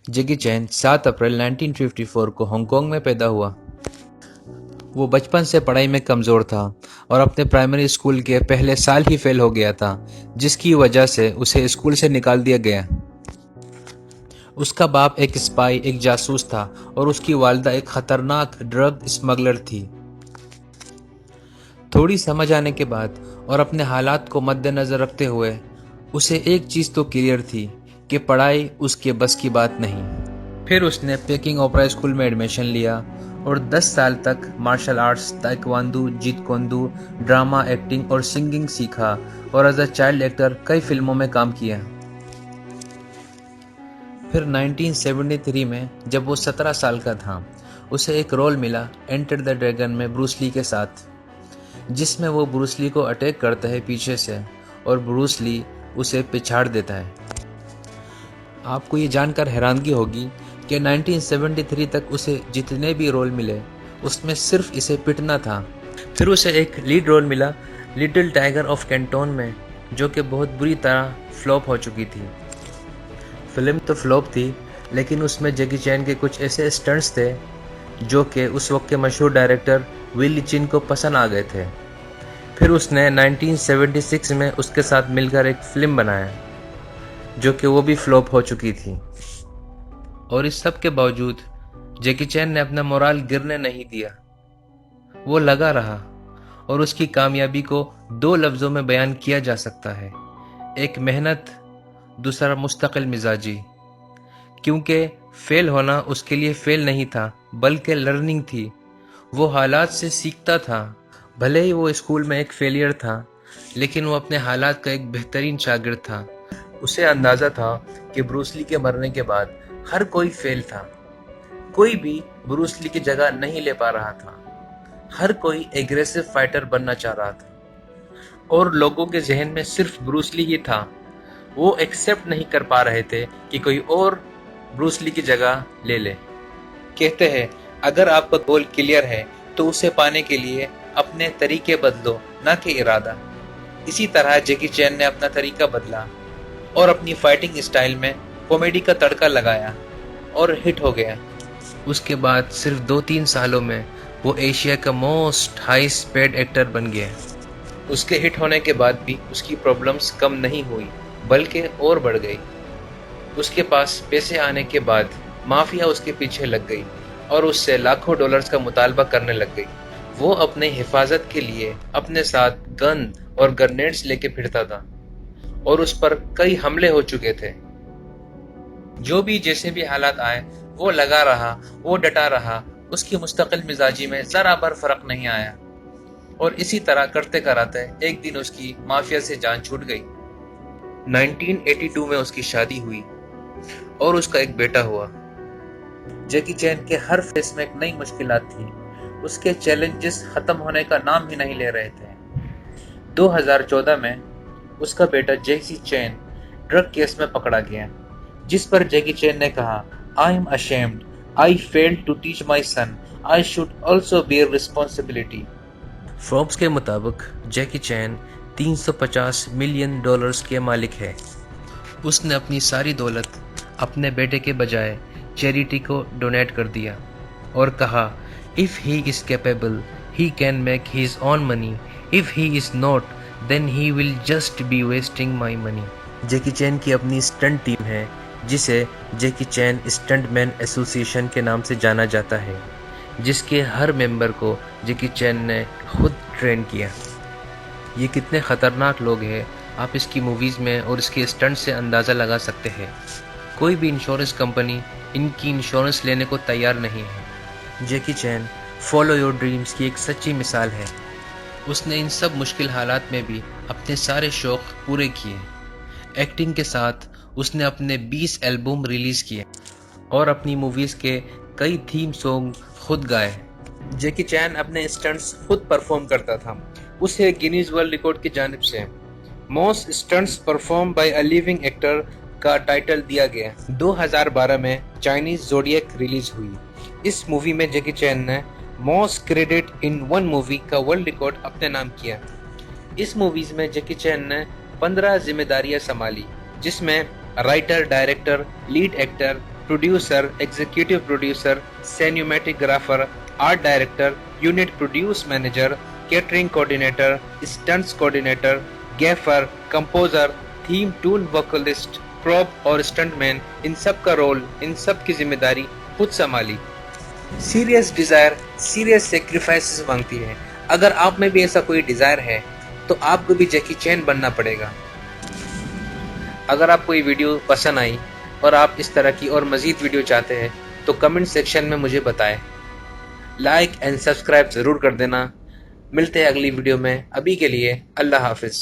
जैकी चैन 7 अप्रैल 1954 को हांगकांग में पैदा हुआ। वो बचपन से पढ़ाई में कमज़ोर था और अपने प्राइमरी स्कूल के पहले साल ही फेल हो गया था, जिसकी वजह से उसे स्कूल से निकाल दिया गया। उसका बाप एक स्पाई, एक जासूस था और उसकी वालिदा एक खतरनाक ड्रग स्मगलर थी। थोड़ी समझ आने के बाद और अपने हालात को मद्देनज़र रखते हुए उसे एक चीज़ तो क्लियर थी कि पढ़ाई उसके बस की बात नहीं। फिर उसने पेकिंग ओपेरा स्कूल में एडमिशन लिया और 10 साल तक मार्शल आर्ट्स, ताइक्वांडो, जीत कुंदू, ड्रामा, एक्टिंग और सिंगिंग सीखा और एज अ चाइल्ड एक्टर कई फिल्मों में काम किया। फिर 1973 में जब वो 17 साल का था, उसे एक रोल मिला एंटर द ड्रैगन में ब्रूस ली के साथ, जिसमें वो ब्रूस ली को अटैक करता है पीछे से और ब्रूस ली उसे पिछाड़ देता है। आपको ये जानकर हैरानगी होगी कि 1973 तक उसे जितने भी रोल मिले उसमें सिर्फ इसे पिटना था। फिर उसे एक लीड रोल मिला लिटिल टाइगर ऑफ कैंटोन में, जो कि बहुत बुरी तरह फ्लॉप हो चुकी थी। फिल्म तो फ्लॉप थी, लेकिन उसमें जैकी चैन के कुछ ऐसे स्टंट्स थे जो कि उस वक्त के मशहूर डायरेक्टर विली चिन को पसंद आ गए थे। फिर उसने 1976 में उसके साथ मिलकर एक फिल्म बनाया जो कि वो भी फ्लॉप हो चुकी थी। और इस सब के बावजूद जैकी चैन ने अपना मोराल गिरने नहीं दिया। वो लगा रहा और उसकी कामयाबी को 2 लफ्ज़ों में बयान किया जा सकता है, एक मेहनत, दूसरा मुस्तकिल मिजाजी। क्योंकि फेल होना उसके लिए फेल नहीं था बल्कि लर्निंग थी। वो हालात से सीखता था। भले ही वो स्कूल में एक फेलियर था, लेकिन वो अपने हालात का एक बेहतरीन शागिर्द था। उसे अंदाज़ा था कि ब्रूस ली के मरने के बाद हर कोई फेल था। कोई भी ब्रूस ली की जगह नहीं ले पा रहा था। हर कोई एग्रेसिव फाइटर बनना चाह रहा था और लोगों के जहन में सिर्फ ब्रूस ली ही था। वो एक्सेप्ट नहीं कर पा रहे थे कि कोई और ब्रूस ली की जगह ले ले। कहते हैं अगर आपका गोल क्लियर है तो उसे पाने के लिए अपने तरीके बदलो, ना कि इरादा। इसी तरह जैकी चैन ने अपना तरीका बदला और अपनी फाइटिंग स्टाइल में कॉमेडी का तड़का लगाया और हिट हो गया। उसके बाद सिर्फ 2-3 सालों में वो एशिया का मोस्ट हाईएस्ट पेड एक्टर बन गया। उसके हिट होने के बाद भी उसकी प्रॉब्लम्स कम नहीं हुई बल्कि और बढ़ गई। उसके पास पैसे आने के बाद माफिया उसके पीछे लग गई और उससे लाखों डॉलर्स का मुतालबा करने लग गई। वो अपने हिफाजत के लिए अपने साथ गन और ग्रेनेड्स लेके फिरता था और उस पर कई हमले हो चुके थे। जो भी जैसे भी हालात आए वो लगा रहा, वो डटा रहा। उसकी मुस्तकिल मिजाजी में जरा भर फर्क नहीं आया और इसी तरह करते कराते एक दिन उसकी माफिया से जान छूट गई। 1982 में उसकी शादी हुई और उसका एक बेटा हुआ। जैकी चैन के हर फेस में एक नई मुश्किलात थी। उसके चैलेंजेस खत्म होने का नाम ही नहीं ले रहे थे। 2014 में उसका बेटा जैकी चैन ड्रग केस में पकड़ा गया, जिस पर जैकी चैन ने कहा, I am ashamed, I failed to teach my son, I should also bear responsibility. Forbes के मुताबिक जैकी चैन $350 मिलियन के मालिक है। उसने अपनी सारी दौलत अपने बेटे के बजाय चैरिटी को डोनेट कर दिया और कहा, if he is capable he can make his own money, if he is not then he will just be wasting my money. Jackie Chan की अपनी स्टंट टीम है जिसे जैकी चैन स्टंटमैन एसोसिएशन के नाम से जाना जाता है, जिसके हर मेंबर को जैकी चैन ने खुद ट्रेन किया। ये कितने ख़तरनाक लोग हैं, आप इसकी मूवीज़ में और इसके स्टंट से अंदाज़ा लगा सकते हैं। कोई भी इंश्योरेंस कंपनी इनकी इंश्योरेंस लेने को तैयार नहीं है। जैकी चैन फॉलो योर ड्रीम्स की एक सच्ची मिसाल है। उसने इन सब मुश्किल हालात में भी अपने सारे शौक़ पूरे किए। एक्टिंग के साथ उसने अपने 20 एल्बम रिलीज़ किए और अपनी मूवीज़ के कई थीम सॉन्ग खुद गाए। जैकी चैन अपने स्टंट्स खुद परफॉर्म करता था। उसे गिनीज वर्ल्ड रिकॉर्ड की जानिब से most stunts perform by a living actor का टाइटल दिया गया। 2012 में चाइनीज ज़ोडिएक रिलीज हुई। इस मूवी में जैकी चैन ने most credit in one movie का वर्ल्ड रिकॉर्ड अपने नाम किया। इस मूवीज में जैकी चैन ने 15 जिम्मेदारियां संभाली, जिसमें writer, director, lead actor, producer, executive producer, cinematographer, art director, unit produce manager, catering coordinator, stunts coordinator, gaffer, composer, theme tune vocalist, prop और स्टंटमैन, इन सब का रोल, इन सब की जिम्मेदारी खुद संभाली। सीरियस डिजायर सीरियस सेक्रीफाइसेस मांगती है। अगर आप में भी ऐसा कोई डिजायर है तो आपको भी जैकी चैन बनना पड़ेगा। अगर आपको ये वीडियो पसंद आई और आप इस तरह की और मज़ीद वीडियो चाहते हैं तो कमेंट सेक्शन में मुझे बताएं। लाइक एंड सब्सक्राइब ज़रूर कर देना। मिलते हैं अगली वीडियो में। अभी के लिए अल्लाह हाफिज़।